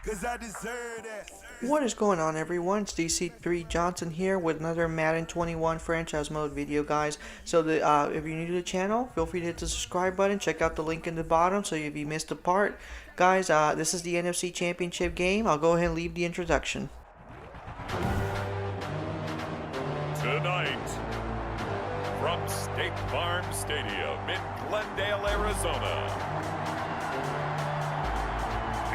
'cause I deserve that. What is going on, everyone? It's DC3 Johnson here with another Madden 21 franchise mode video, guys. So if you're new to the channel, feel free to hit the subscribe button. Check out the link in the bottom so if you missed a part. Guys, this is the NFC Championship game. I'll go ahead and leave the introduction. Tonight, from State Farm Stadium in Glendale, Arizona,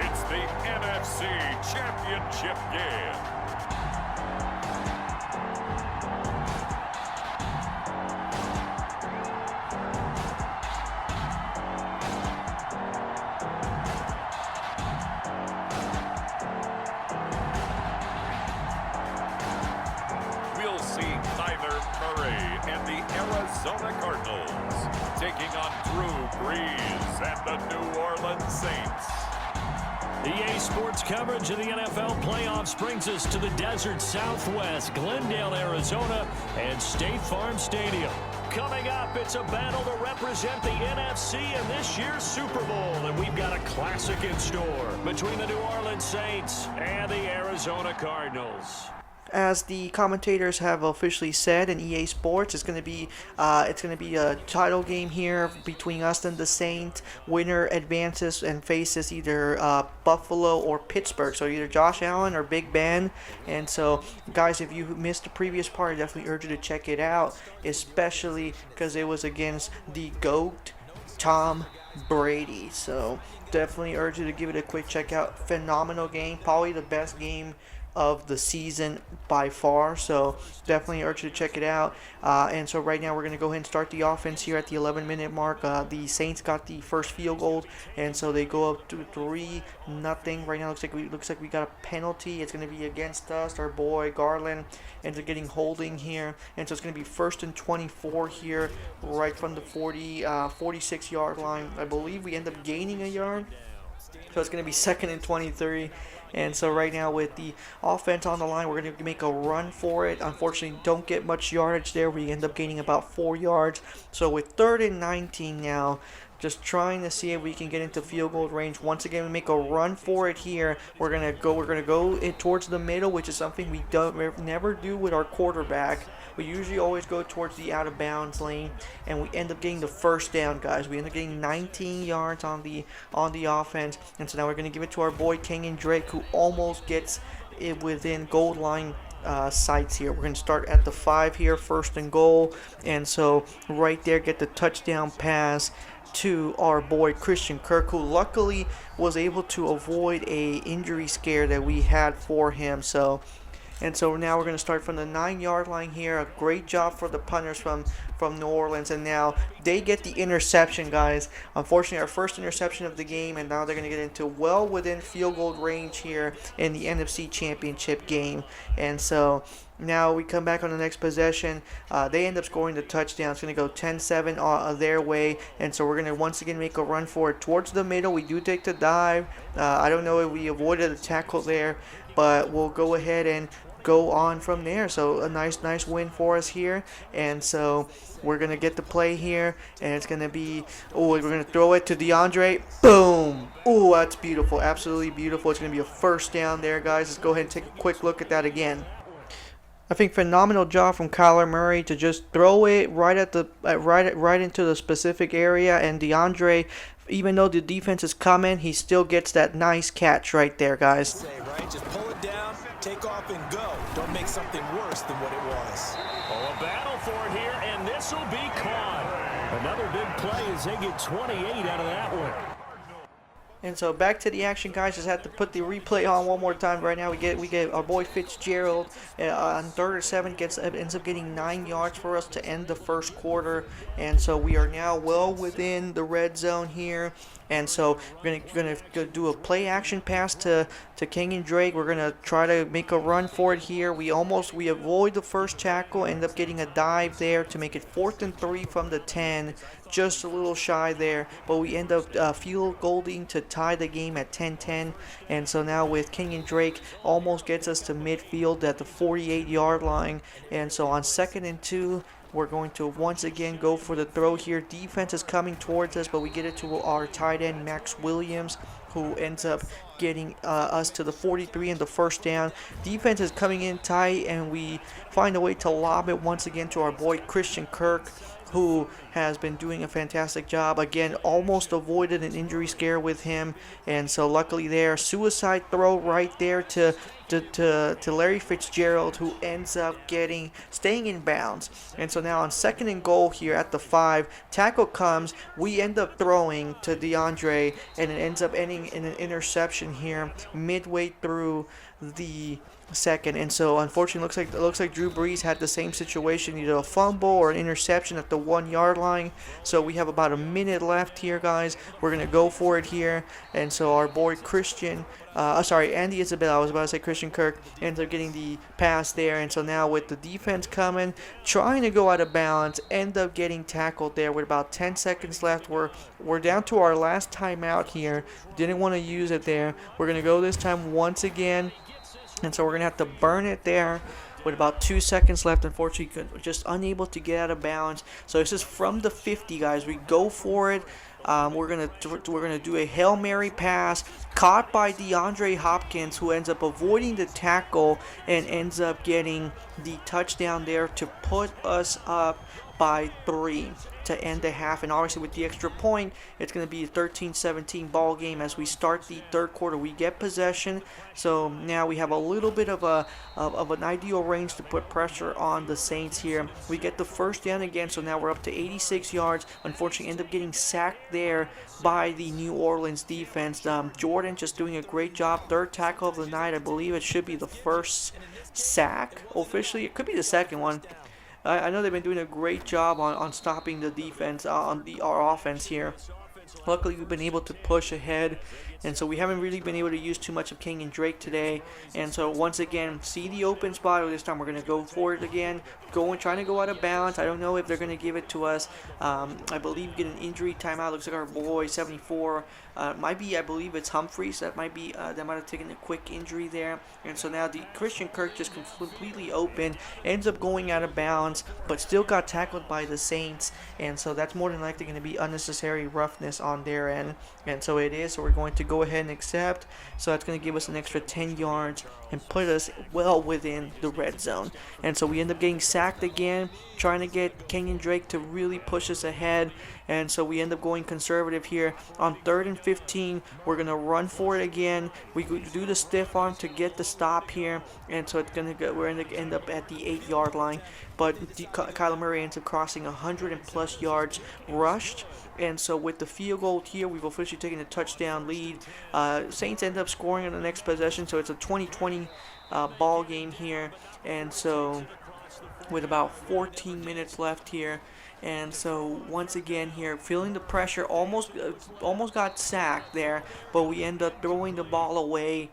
it's the NFC Championship game. We'll see Kyler Murray and the Arizona Cardinals taking on Drew Brees and the New Orleans Saints. EA Sports coverage of the NFL playoffs brings us to the desert Southwest, Glendale, Arizona, and State Farm Stadium. Coming up, it's a battle to represent the NFC in this year's Super Bowl, and we've got a classic in store between the New Orleans Saints and the Arizona Cardinals. As the commentators have officially said in EA Sports, it's going to be a title game here between us and the Saints. Winner advances and faces either Buffalo or Pittsburgh, so either Josh Allen or Big Ben. And so, guys, if you missed the previous part, I definitely urge you to check it out, especially because it was against the GOAT, Tom Brady. So definitely urge you to give it a quick check out. Phenomenal game, probably the best game of the season by far, so definitely urge you to check it out. And so right now we're going to go ahead and start the offense here at the 11-minute mark. The Saints got the first field goal, and so they go up to 3-0. Right now looks like we got a penalty. It's going to be against us. Our boy Garland ends up getting holding here, and so it's going to be 1st and 24 here, right from the 46-yard line. I believe we end up gaining a yard, so it's going to be 2nd and 23. And so right now with the offense on the line, we're going to make a run for it. Unfortunately, don't get much yardage there. We end up gaining about 4 yards. So with 3rd and 19 now, just trying to see if we can get into field goal range. Once again, we make a run for it here. We're gonna go towards the middle, which is something we never do with our quarterback. We usually always go towards the out of bounds lane, and we end up getting the first down, guys. We end up getting 19 yards on the offense, and so now we're gonna give it to our boy Kenyon Drake, who almost gets it within goal line sights here. We're going to start at the 5 here, 1st and goal, and so right there get the touchdown pass to our boy Christian Kirk, who luckily was able to avoid a injury scare that we had for him. So now we're going to start from the 9-yard line here. A great job for the punters from New Orleans, and now they get the interception, guys. Unfortunately, our first interception of the game, and now they're going to get into well within field goal range here in the NFC Championship game. And so now we come back on the next possession. They end up scoring the touchdown. It's going to go 10-7 their way, and so we're going to once again make a run for it towards the middle. We do take the dive. I don't know if we avoided a tackle there, but we'll go ahead and go on from there. So a nice win for us here, and so we're gonna get the play here, and it's gonna be, we're gonna throw it to DeAndre. Boom! Oh, that's beautiful, absolutely beautiful. It's gonna be a first down there, guys. Let's go ahead and take a quick look at that again. I think phenomenal job from Kyler Murray to just throw it right at the right into the specific area, and DeAndre, even though the defense is coming, he still gets that nice catch right there, guys. Just pull it down, take off and go. Don't make something worse than what it was. Oh, a battle for it here, and this will be caught. Another big play as they get 28 out of that one. And so back to the action, guys. Just have to put the replay on one more time. Right now we get our boy Fitzgerald on 3rd and 7 ends up getting 9 yards for us to end the first quarter, and so we are now well within the red zone here. And so we're gonna do a play action pass to Kenyon Drake. We're gonna try to make a run for it here. We avoid the first tackle, end up getting a dive there to make it 4th and 3 from the 10. Just a little shy there, but we end up field goaling to tie the game at 10-10. And so now with Kenyon Drake almost gets us to midfield at the 48-yard line. And so on 2nd and 2, we're going to once again go for the throw here. Defense is coming towards us, but we get it to our tight end, Max Williams. who ends up getting us to the 43 and the first down. Defense is coming in tight, and we find a way to lob it once again to our boy Christian Kirk, who has been doing a fantastic job. Again, almost avoided an injury scare with him, and so luckily there, suicide throw right there to Larry Fitzgerald, who ends up staying in bounds. And so now on 2nd and goal here at the 5, tackle comes, we end up throwing to DeAndre, and it ends up ending in an interception here midway through the second. And so unfortunately it looks like Drew Brees had the same situation, either a fumble or an interception at the 1-yard line. So we have about a minute left here, guys. We're gonna go for it here, and so our boy Andy Isabella, I was about to say Christian Kirk, ends up getting the pass there. And so now with the defense coming, trying to go out of bounds, end up getting tackled there with about 10 seconds left. We're down to our last timeout here. Didn't want to use it there. We're gonna go this time once again, and so we're going to have to burn it there with about 2 seconds left. Unfortunately, just unable to get out of bounds. So this is from the 50, guys. We go for it. We're gonna do a Hail Mary pass, caught by DeAndre Hopkins, who ends up avoiding the tackle and ends up getting the touchdown there to put us up by 3 to end the half. And obviously with the extra point, it's going to be a 13-17 ball game as we start the third quarter. We get possession, so now we have a little bit of an ideal range to put pressure on the Saints here. We get the first down again, so now we're up to 86 yards. Unfortunately, end up getting sacked there by the New Orleans defense. Jordan just doing a great job. 3rd tackle of the night. I believe it should be the first sack officially. It could be the second one. I know they've been doing a great job on stopping the defense, our offense here. Luckily, we've been able to push ahead, and so we haven't really been able to use too much of King and Drake today. And so once again, see the open spot. This time we're going to go for it again, trying to go out of balance. I don't know if they're going to give it to us. I believe get an injury timeout. Looks like our boy 74 might be, I believe it's Humphreys. That might have taken a quick injury there. And so now the Christian Kirk just completely open, ends up going out of bounds, but still got tackled by the Saints. And so that's more than likely going to be unnecessary roughness on their end. And so it is. So we're going to go ahead and accept. So that's going to give us an extra 10 yards and put us well within the red zone. And so we end up getting sacked again, trying to get Kenyon Drake to really push us ahead. And so we end up going conservative here on 3rd and 15. We're going to run for it again. We do the stiff arm to get the stop here. And so we're going to end up at the 8-yard line. But Kyler Murray ends up crossing 100+ yards rushed. And so with the field goal here, we've officially taken a touchdown lead. Saints end up scoring on the next possession, so it's a 20-20 ball game here. And so with about 14 minutes left here. And so once again here, feeling the pressure, almost got sacked there, but we end up throwing the ball away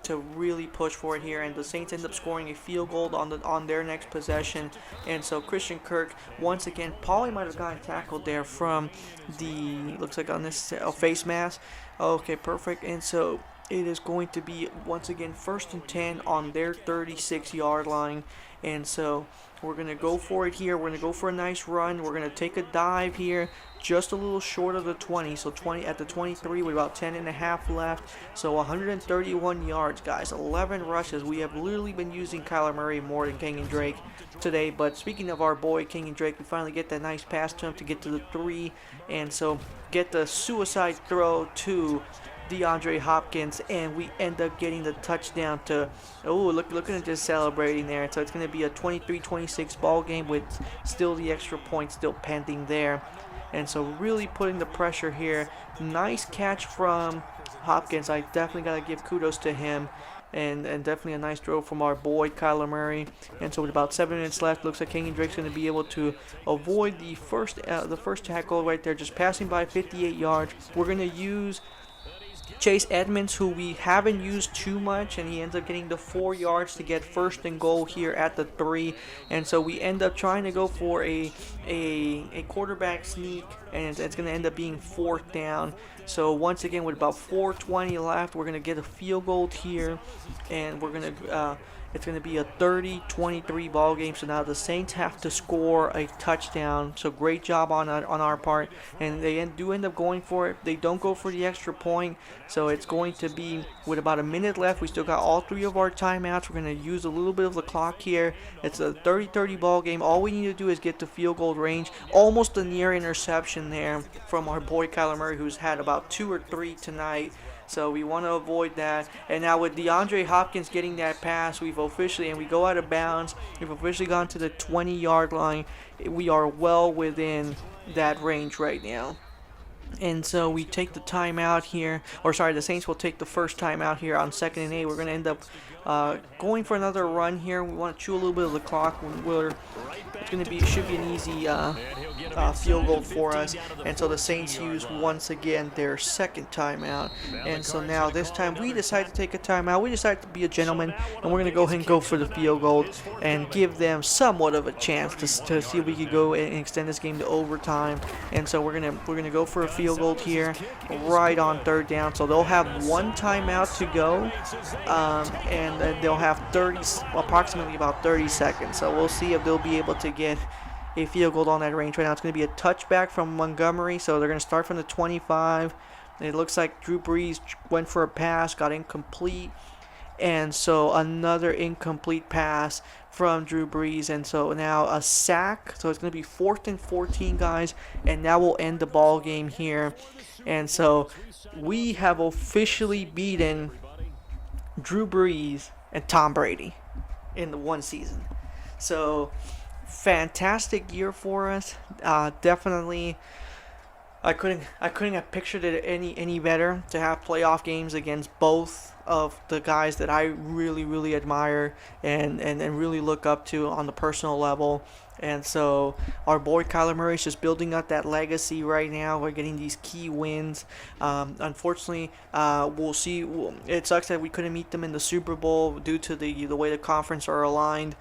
to really push for it here, and the Saints end up scoring a field goal on their next possession. And so Christian Kirk once again probably might have gotten tackled there from the, looks like on this face mask. Okay, perfect. And so it is going to be once again 1st and 10 on their 36-yard line. And so we're going to go for it here. We're going to go for a nice run. We're going to take a dive here, just a little short of the 20. So 20 at the 23 with about 10.5 left. So 131 yards, guys. 11 rushes. We have literally been using Kyler Murray more than Kenyon Drake today. But speaking of our boy Kenyon Drake, we finally get that nice pass to him to get to the 3. And so get the suicide throw to DeAndre Hopkins, and we end up getting the touchdown to, looking at just celebrating there. So it's going to be a 23-26 ball game with still the extra point still pending there. And so really putting the pressure here. Nice catch from Hopkins. I definitely got to give kudos to him. And definitely a nice throw from our boy Kyler Murray. And so with about 7 minutes left, looks like Kenyon Drake's going to be able to avoid the first tackle right there, just passing by 58 yards. We're going to use Chase Edmonds, who we haven't used too much, and he ends up getting the 4 yards to get 1st and goal here at the 3. And so we end up trying to go for a quarterback sneak and it's going to end up being 4th down. So once again, with about 4:20 left, we're going to get a field goal here, and we're going to it's going to be a 30-23 ball game. So now the Saints have to score a touchdown. So great job on our part, and they do end up going for it. They don't go for the extra point, so it's going to be with about a minute left. We still got all 3 of our timeouts. We're going to use a little bit of the clock here. It's a 30-30 ball game. All we need to do is get to field goal range. Almost a near interception there from our boy Kyler Murray, who's had about 2 or 3 tonight. So we want to avoid that. And now with DeAndre Hopkins getting that pass, we go out of bounds. We've officially gone to the 20-yard line. We are well within that range right now. And so we take the timeout here, the Saints will take the first timeout here on 2nd and 8. We're going to end up going for another run here. We want to chew a little bit of the clock. Should be an easy field goal for us. And so the Saints use once again their 2nd timeout. And so now this time we decide to take a timeout. We decide to be a gentleman, and we're going to go ahead and go for the field goal and give them somewhat of a chance to see if we could go and extend this game to overtime. And so we're gonna go for a field goal here, right on 3rd down. So they'll have 1 timeout to go, and they'll have approximately about 30 seconds. So we'll see if they'll be able to get a field goal on that range. Right now it's going to be a touchback from Montgomery, so they're going to start from the 25. It looks like Drew Brees went for a pass, got incomplete, and so another incomplete pass from Drew Brees, and so now a sack. So it's going to be 4th and 14, guys, and that will end the ball game here. And so we have officially beaten Drew Brees and Tom Brady in the one season. So fantastic year for us. Definitely, I couldn't have pictured it any better to have playoff games against both of the guys that I really admire and really look up to on the personal level. And so our boy Kyler Murray is just building up that legacy right now. We're getting these key wins. Unfortunately, we'll see. It sucks that we couldn't meet them in the Super Bowl due to the way the conference are aligned.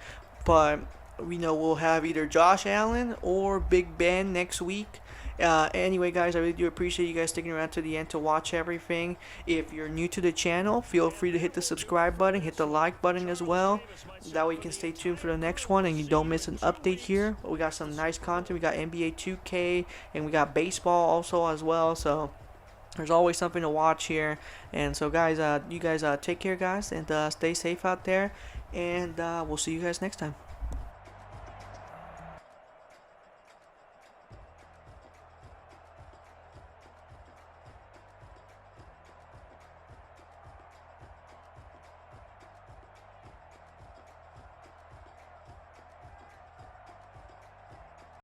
But we know we'll have either Josh Allen or Big Ben next week. Anyway, guys, I really do appreciate you guys sticking around to the end to watch everything. If you're new to the channel, feel free to hit the subscribe button, hit the like button as well. That way you can stay tuned for the next one and you don't miss an update here. We got some nice content. We got NBA 2K and we got baseball also as well. So there's always something to watch here. And so, guys, you guys take care, guys, and stay safe out there. And we'll see you guys next time.